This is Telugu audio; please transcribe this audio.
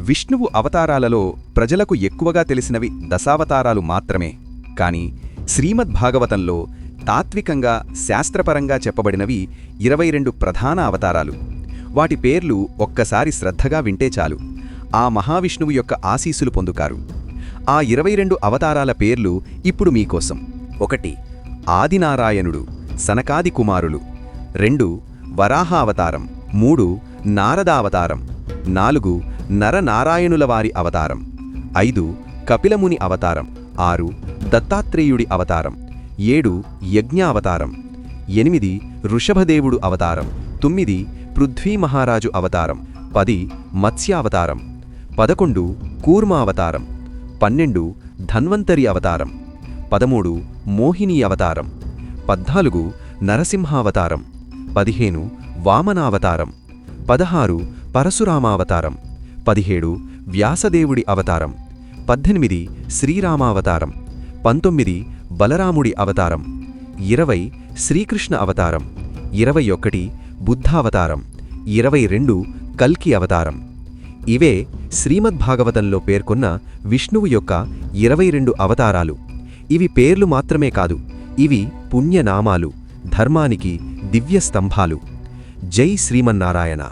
విష్ణువు అవతారాలలో ప్రజలకు ఎక్కువగా తెలిసినవి దశావతారాలు మాత్రమే. కాని శ్రీమద్భాగవతంలో తాత్వికంగా శాస్త్రపరంగా చెప్పబడినవి 22 ప్రధాన అవతారాలు. వాటి పేర్లు ఒక్కసారి శ్రద్ధగా వింటే చాలు ఆ మహావిష్ణువు యొక్క ఆశీస్సులు పొందుతారు. ఆ 22 అవతారాల పేర్లు ఇప్పుడు మీకోసం. 1 ఆదినారాయణుడు, సనకాది కుమారులు. 2 వరాహ అవతారం. 3 నారదావతారం. 4 నరనారాయణుల వారి అవతారం. 5 కపిలముని అవతారం. 6 దత్తాత్రేయుడి అవతారం. 7 యజ్ఞావతారం. 8 ఋషభదేవుడు అవతారం. 9 పృథ్వీమహారాజు అవతారం. 10 మత్స్యావతారం. 11 కూర్మావతారం. 12 ధన్వంతరి అవతారం. 13 మోహిని అవతారం. 14 నరసింహావతారం. 15 వామనావతారం. 16 పరశురామావతారం. 17 వ్యాసదేవుడి అవతారం. 18 శ్రీరామావతారం. 19 బలరాముడి అవతారం. 20 శ్రీకృష్ణ అవతారం. 21 బుద్ధావతారం. 22 కల్కి అవతారం. ఇవే శ్రీమద్భాగవతంలో పేర్కొన్న విష్ణువు యొక్క 22 అవతారాలు. ఇవి పేర్లు మాత్రమే కాదు, ఇవి పుణ్యనామాలు, ధర్మానికి దివ్య స్తంభాలు. జై శ్రీమన్నారాయణ.